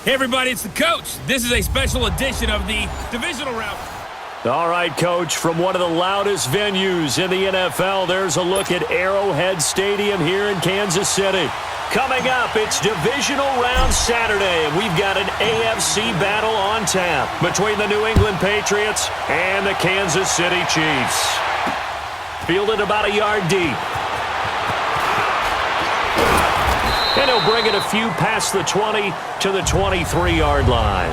Hey everybody, it's the coach. This is a special edition of the Divisional round. All right, Coach, from one of the loudest venues in the NFL, there's a look at Arrowhead Stadium here in Kansas City. Coming up, it's Divisional Round Saturday, and we've got an AFC battle on tap between the New England Patriots and the Kansas City Chiefs. Fielded about a yard deep. And he'll bring it a few past the 20 to the 23-yard line.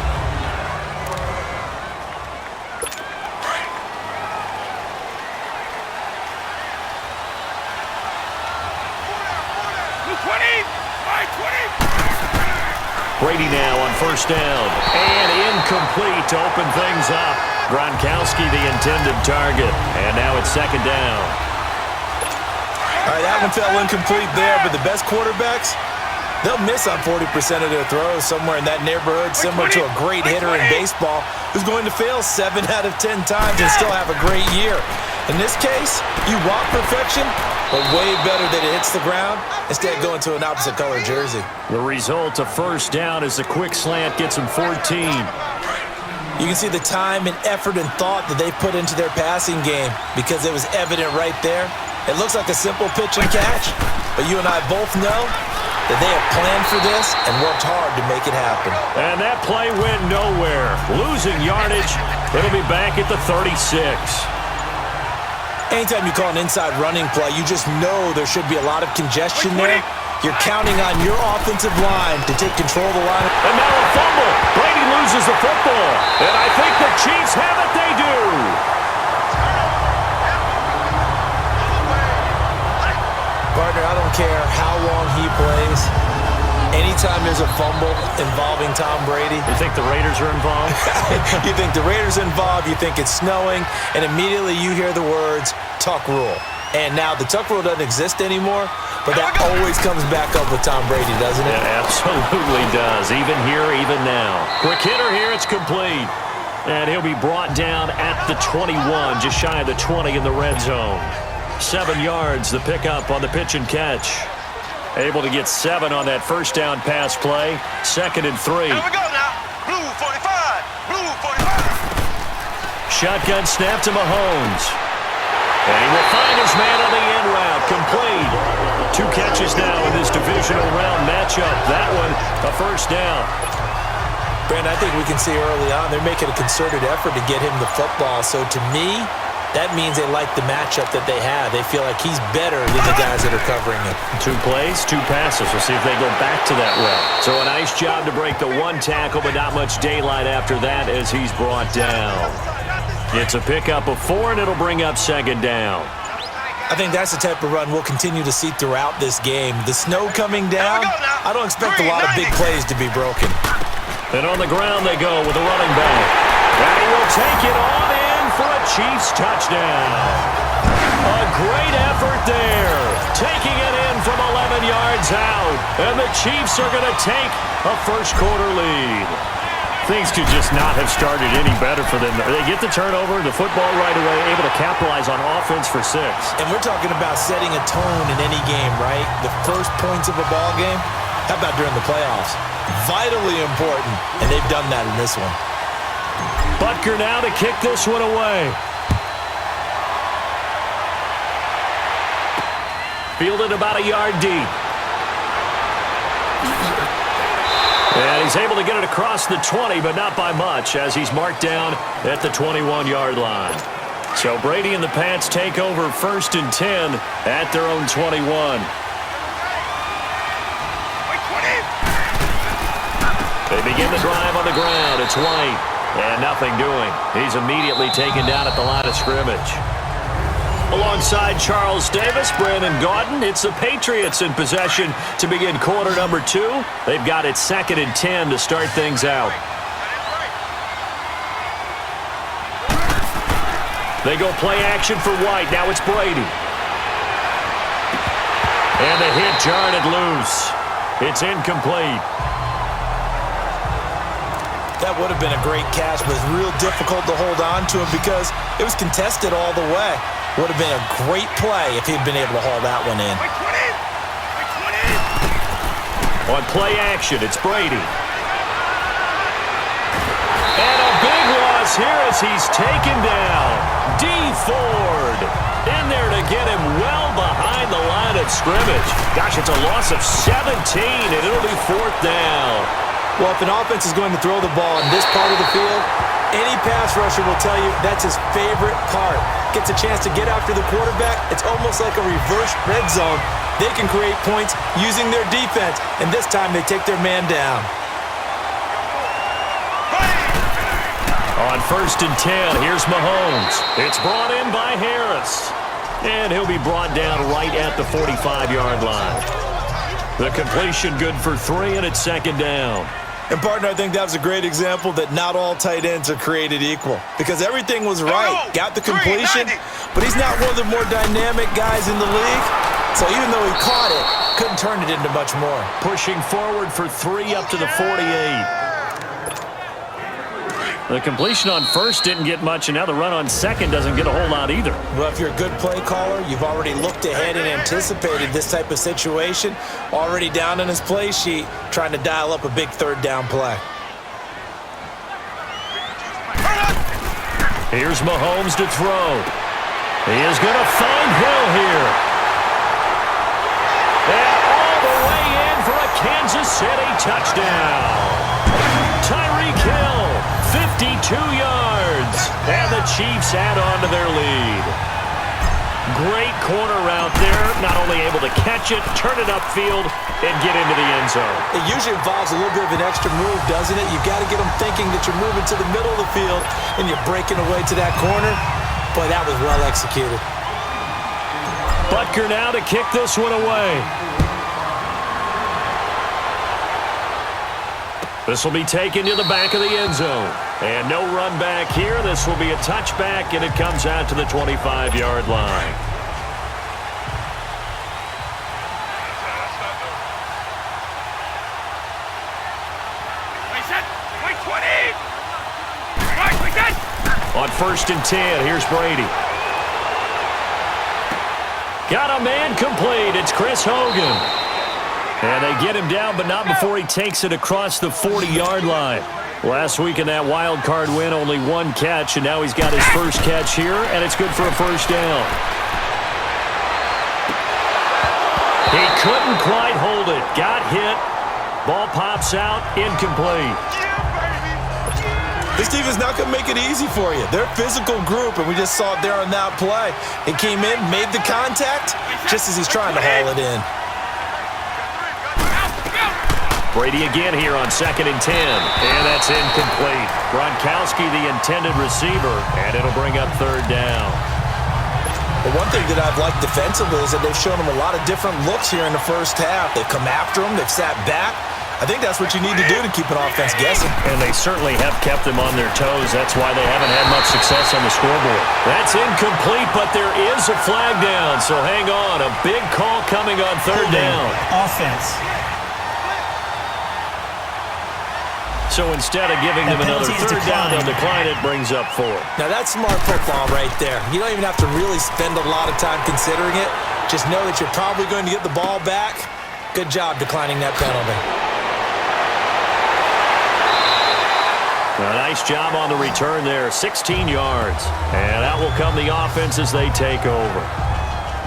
Brady now on first down. And incomplete to open things up. Gronkowski the intended target. And now it's second down. All right, that one fell incomplete there, but the best quarterbacks, they'll miss on 40% of their throws somewhere in that neighborhood, similar to a great hitter in baseball who's going to fail 7 out of 10 times and still have a great year. In this case, you want perfection, but way better that it hits the ground instead of going to an opposite color jersey. The result of first down is a quick slant gets him 14. You can see the time and effort and thought that they put into their passing game because it was evident right there. It looks like a simple pitch and catch, but you and I both know that they have planned for this and worked hard to make it happen. And that play went nowhere. Losing yardage, it'll be back at the 36. Anytime you call an inside running play, you just know there should be a lot of congestion there. You're counting on your offensive line to take control of the line. And now a fumble. Brady loses the football. And I think the Chiefs have it. They do. Partner, I don't care how long he plays. Anytime there's a fumble involving Tom Brady. You think the Raiders are involved? You think the Raiders are involved, you think it's snowing, and immediately you hear the words, tuck rule. And now the tuck rule doesn't exist anymore, but that always comes back up with Tom Brady, doesn't it? It absolutely does, even here, even now. Quick hitter here, it's complete. And he'll be brought down at the 21, just shy of the 20 in the red zone. 7 yards, the pickup on the pitch and catch. Able to get 7 on that first down pass play. 2nd and 3. Here we go now. Blue 45. Blue 45. Shotgun snap to Mahomes. And he will find his man on the end route. Complete. 2 catches now in this divisional round matchup. That one, a first down. Brandon, I think we can see early on they're making a concerted effort to get him the football. So to me, that means they like the matchup that they have. They feel like he's better than the guys that are covering him. 2 plays, 2 passes. We'll see if they go back to that route. So a nice job to break the 1 tackle, but not much daylight after that as he's brought down. It's a pickup of 4, and it'll bring up 2nd down. I think that's the type of run we'll continue to see throughout this game. The snow coming down, I don't expect a lot of big plays to be broken. And on the ground they go with a running back. And he will take it on in for a Chiefs touchdown. A great effort there. Taking it in from 11 yards out. And the Chiefs are going to take a first-quarter lead. Things could just not have started any better for them. They get the turnover, the football right away, able to capitalize on offense for 6. And we're talking about setting a tone in any game, right? The first points of a ball game. How about during the playoffs? Vitally important, and they've done that in this one. Butker now to kick this one away. Fielded about a yard deep. And he's able to get it across the 20, but not by much, as he's marked down at the 21-yard line. So Brady and the Pats take over 1st and 10 at their own 21. They begin the drive on the ground. It's White. And nothing doing. He's immediately taken down at the line of scrimmage. Alongside Charles Davis, Brandon Gaudin, it's the Patriots in possession to begin quarter number 2. They've got it 2nd and 10 to start things out. They go play action for White. Now it's Brady. And the hit jarred it loose. It's incomplete. That would have been a great catch, but it's real difficult to hold on to him because it was contested all the way. Would have been a great play if he'd been able to haul that one in. On play action, it's Brady. loss here as he's taken down. D. Ford in there to get him well behind the line of scrimmage. Gosh, it's a loss of 17, and it'll be 4th down. Well, if an offense is going to throw the ball in this part of the field, any pass rusher will tell you that's his favorite part. Gets a chance to get after the quarterback. It's almost like a reverse red zone. They can create points using their defense, and this time they take their man down. On 1st and 10, here's Mahomes. It's brought in by Harris. And he'll be brought down right at the 45-yard line. The completion good for 3, and it's 2nd down. And, partner, I think that was a great example that not all tight ends are created equal. Because everything was right. Got the completion, but he's not one of the more dynamic guys in the league. So even though he caught it, couldn't turn it into much more. Pushing forward for 3 up to the 48. The completion on 1st didn't get much, and now the run on 2nd doesn't get a whole lot either. Well, if you're a good play caller, you've already looked ahead and anticipated this type of situation. Already down on his play sheet, trying to dial up a big 3rd down play. Here's Mahomes to throw. He is going to find Hill here. And all the way in for a Kansas City touchdown. Tyreek Hill, 52 yards. And the Chiefs add on to their lead. Great corner route there. Not only able to catch it, turn it upfield, and get into the end zone. It usually involves a little bit of an extra move, doesn't it? You've got to get them thinking that you're moving to the middle of the field and you're breaking away to that corner. Boy, that was well executed. Butker now to kick this one away. This will be taken to the back of the end zone. And no run back here. This will be a touchback, and it comes out to the 25-yard line. On 1st and 10, here's Brady. Got a man complete. It's Chris Hogan. And they get him down, but not before he takes it across the 40-yard line. Last week in that wild card win, only 1 catch, and now he's got his first catch here, and it's good for a 1st down. He couldn't quite hold it. Got hit. Ball pops out. Incomplete. This defense is not going to make it easy for you. They're a physical group, and we just saw it there on that play. He came in, made the contact, just as he's trying to haul it in. Brady again here on 2nd and 10. And that's incomplete. Gronkowski, the intended receiver, and it'll bring up 3rd down. But one thing that I've liked defensively is that they've shown him a lot of different looks here in the first half. They've come after him. They've sat back. I think that's what you need to do to keep an offense guessing. And they certainly have kept them on their toes. That's why they haven't had much success on the scoreboard. That's incomplete, but there is a flag down. So hang on. A big call coming on 3rd down. Offense. So instead of giving them another 3rd down, they'll decline it, brings up 4. Now that's smart football right there. You don't even have to really spend a lot of time considering it. Just know that you're probably going to get the ball back. Good job declining that penalty. A nice job on the return there, 16 yards. And out will come the offense as they take over.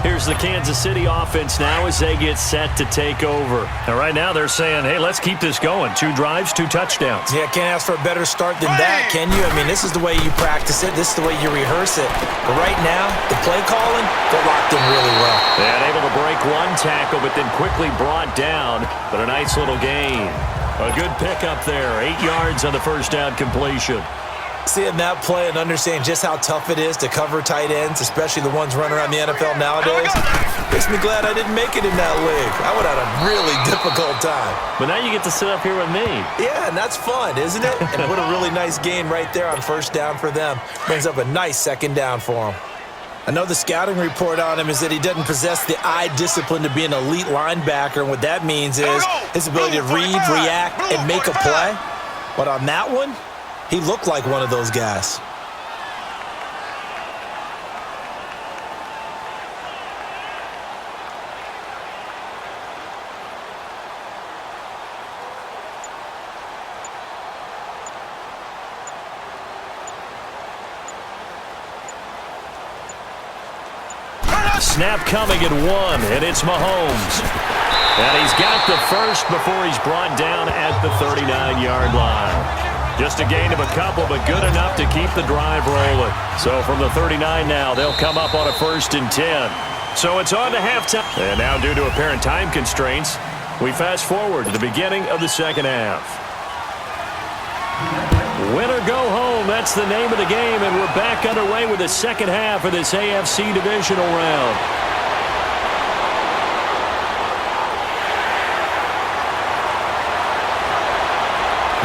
Here's the Kansas City offense now as they get set to take over. And right now they're saying, hey, let's keep this going. 2 drives, 2 touchdowns. Yeah, can't ask for a better start than that, can you? I mean, this is the way you practice it. This is the way you rehearse it. But right now, the play calling, they're locked in really well. And able to break 1 tackle, but then quickly brought down. But a nice little gain. A good pickup there. 8 yards on the 1st down completion. Seeing that play and understanding just how tough it is to cover tight ends, especially the ones running around the NFL nowadays, makes me glad I didn't make it in that league. I would have had a really difficult time. But now you get to sit up here with me. Yeah, and that's fun, isn't it? And what a really nice gain right there on 1st down for them. Brings up a nice 2nd down for them. I know the scouting report on him is that he doesn't possess the eye discipline to be an elite linebacker, and what that means is his ability to read, react, and make a play. But on that one, he looked like one of those guys. snap coming at 1, and it's Mahomes. And he's got the first before he's brought down at the 39-yard line. Just a gain of a couple, but good enough to keep the drive rolling. So from the 39 now, they'll come up on a 1st and 10. So it's on to halftime. And now due to apparent time constraints, we fast forward to the beginning of the second half. Win or go home, that's the name of the game, and we're back underway with the second half of this AFC Divisional round.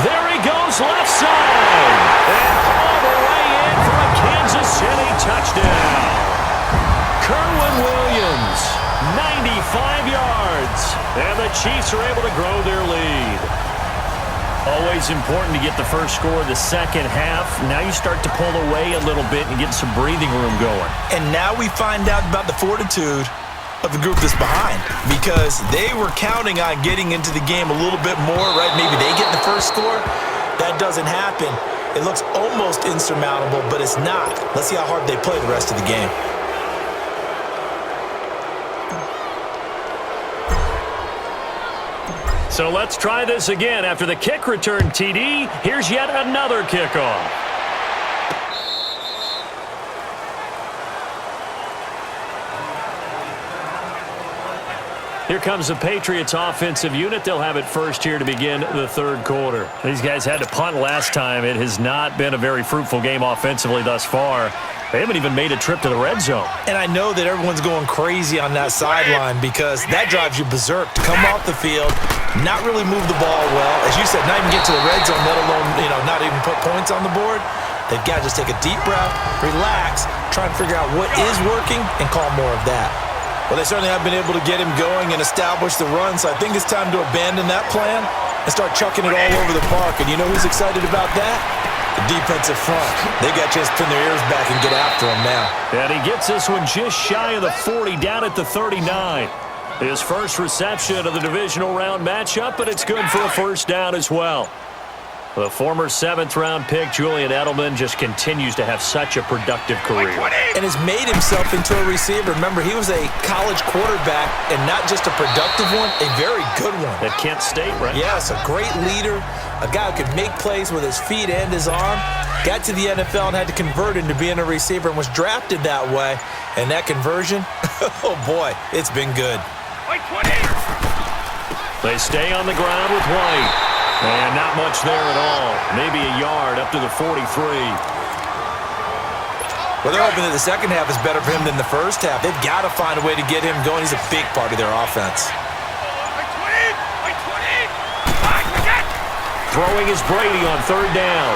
There he goes, left side, and all the way in for a Kansas City touchdown. Kerwin Williams, 95 yards, and the Chiefs are able to grow their lead. Always important to get the first score of the second half. Now you start to pull away a little bit and get some breathing room going. And now we find out about the fortitude of the group that's behind, because they were counting on getting into the game a little bit more, right? Maybe they get the first score. That doesn't happen. It looks almost insurmountable, but it's not. Let's see how hard they play the rest of the game. So let's try this again. After the kick return TD, here's yet another kickoff. Here comes the Patriots offensive unit. They'll have it first here to begin the third quarter. These guys had to punt last time. It has not been a very fruitful game offensively thus far. They haven't even made a trip to the red zone. And I know that everyone's going crazy on that sideline because that drives you berserk to come off the field, not really move the ball well. As you said, not even get to the red zone, let alone, not even put points on the board. They've got to just take a deep breath, relax, try and figure out what is working, and call more of that. Well, they certainly have been able to get him going and establish the run, so I think it's time to abandon that plan and start chucking it all over the park. And you know who's excited about that? The defensive front. They got a chance to pin their ears back and get after him now. And he gets this one just shy of the 40, down at the 39. His first reception of the divisional round matchup, but it's good for a first down as well. The former 7th-round pick, Julian Edelman, just continues to have such a productive career. And has made himself into a receiver. Remember, he was a college quarterback, and not just a productive one, a very good one. At Kent State, right? Yes, a great leader, a guy who could make plays with his feet and his arm. Got to the NFL and had to convert into being a receiver and was drafted that way. And that conversion, oh boy, it's been good. They stay on the ground with White. And not much there at all. Maybe a yard up to the 43. Well, they're hoping that the second half is better for him than the first half. They've got to find a way to get him going. He's a big part of their offense. Throwing is Brady on 3rd down.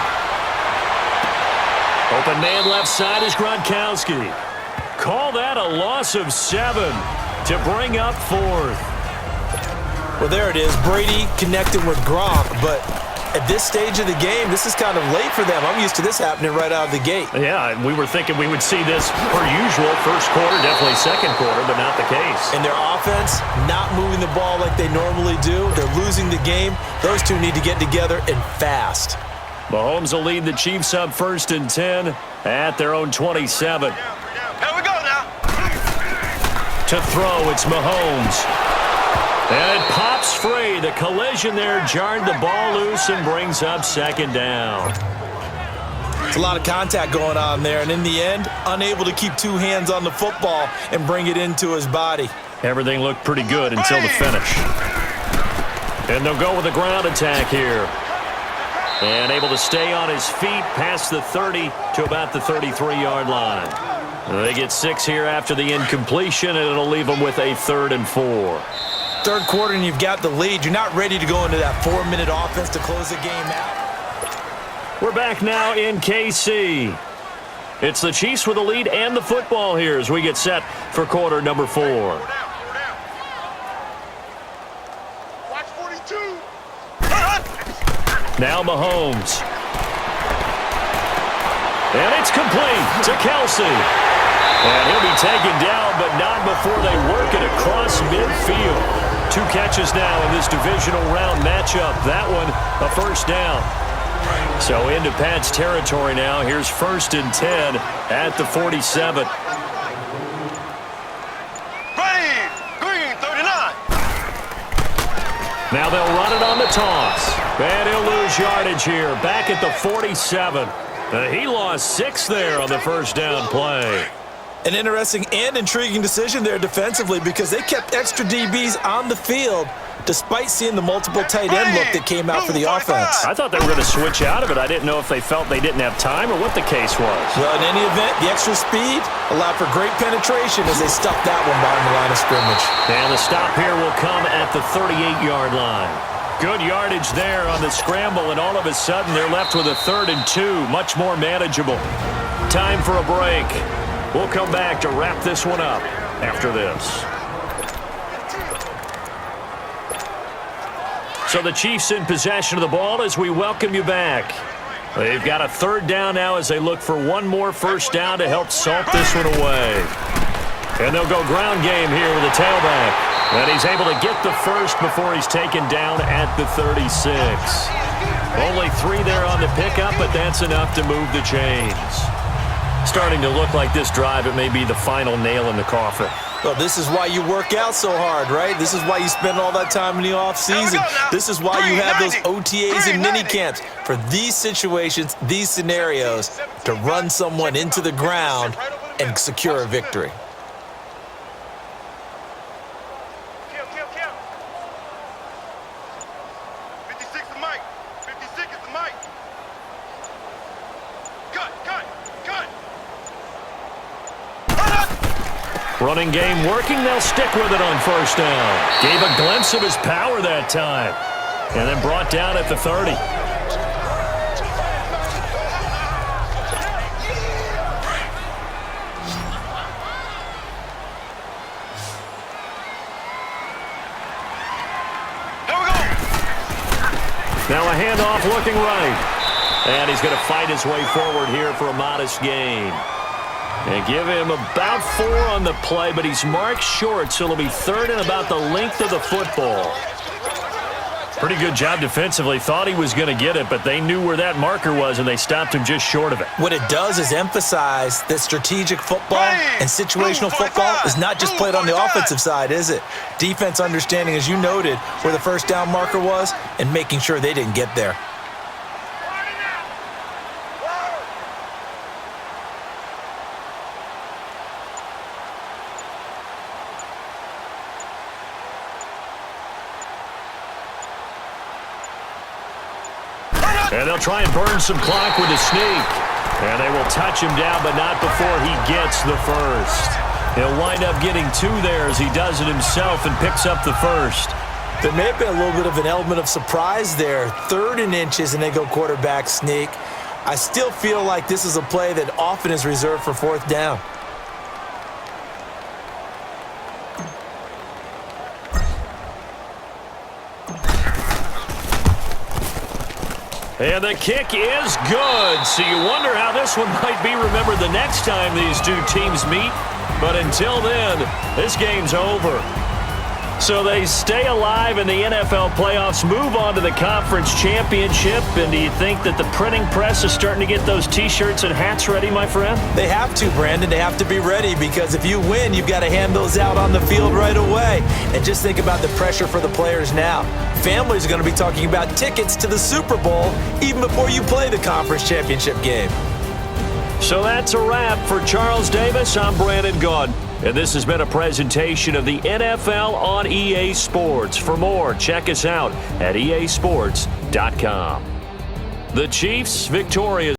Open man left side is Gronkowski. Call that a loss of 7 to bring up 4th. Well, there it is. Brady connected with Gronk, but at this stage of the game, this is kind of late for them. I'm used to this happening right out of the gate. Yeah, we were thinking we would see this per usual. First quarter, definitely second quarter, but not the case. And their offense not moving the ball like they normally do. They're losing the game. Those two need to get together and fast. Mahomes will lead the Chiefs up 1st and 10 at their own 27. Here we go now. To throw, it's Mahomes. And it pops free. The collision there jarred the ball loose and brings up 2nd down. It's a lot of contact going on there, and in the end, unable to keep 2 hands on the football and bring it into his body. Everything looked pretty good until the finish. And they'll go with a ground attack here. And able to stay on his feet past the 30 to about the 33-yard line. They get 6 here after the incompletion, and it'll leave them with a 3rd and 4. Third quarter and you've got the lead. You're not ready to go into that 4-minute offense to close the game out. We're back now in KC. It's the Chiefs with the lead and the football here as we get set for quarter number 4. Watch 42. Now Mahomes. And it's complete to Kelsey. And he'll be taken down, but not before they work it across midfield. 2 catches now in this divisional round matchup. That one, a first down. So into Pat's territory now. Here's 1st and 10 at the 47. Now they'll run it on the toss. And he'll lose yardage here, back at the 47. He lost 6 there on the first down play. An interesting and intriguing decision there defensively because they kept extra DBs on the field despite seeing the multiple tight end look that came out for the offense. I thought they were going to switch out of it. I didn't know if they felt they didn't have time or what the case was. Well, in any event, the extra speed allowed for great penetration as they stuffed that one behind the line of scrimmage. And the stop here will come at the 38-yard line. Good yardage there on the scramble, and all of a sudden they're left with a 3rd and 2, much more manageable. Time for a break. We'll come back to wrap this one up after this. So the Chiefs in possession of the ball as we welcome you back. They've got a 3rd down now as they look for one more first down to help salt this one away. And they'll go ground game here with a tailback. And he's able to get the first before he's taken down at the 36. Only 3 there on the pickup, but that's enough to move the chains. Starting to look like this drive, it may be the final nail in the coffin. Well, this is why you work out so hard, right? This is why you spend all that time in the offseason. This is why you have those OTAs and mini camps for these situations, these scenarios, to run someone into the ground and secure a victory. Kill. 56 is Mike. 56 is the Mike. Cut. Running game working. They'll stick with it on first down. Gave a glimpse of his power that time. And then brought down at the 30. There we go. Now a handoff looking right. And he's going to fight his way forward here for a modest gain. And give him about 4 on the play, but he's marked short, so it'll be 3rd and about the length of the football. Pretty good job defensively. Thought he was going to get it, but they knew where that marker was, and they stopped him just short of it. What it does is emphasize that strategic football and situational football is not just played on the offensive side, is it? Defense understanding, as you noted, where the first down marker was and making sure they didn't get there. And they'll try and burn some clock with a sneak. And they will touch him down, but not before he gets the first. He'll wind up getting 2 there as he does it himself and picks up the first. There may have been a little bit of an element of surprise there. 3rd and inches, and they go quarterback sneak. I still feel like this is a play that often is reserved for 4th down. And the kick is good. So you wonder how this one might be remembered the next time these two teams meet. But until then, this game's over. So they stay alive in the NFL playoffs, move on to the conference championship. And do you think that the printing press is starting to get those T-shirts and hats ready, my friend? They have to, Brandon. They have to be ready because if you win, you've got to hand those out on the field right away. And just think about the pressure for the players now. Families are going to be talking about tickets to the Super Bowl even before you play the conference championship game. So that's a wrap for Charles Davis. I'm Brandon Gaudin. And this has been a presentation of the NFL on EA Sports. For more, check us out at easports.com. The Chiefs victorious.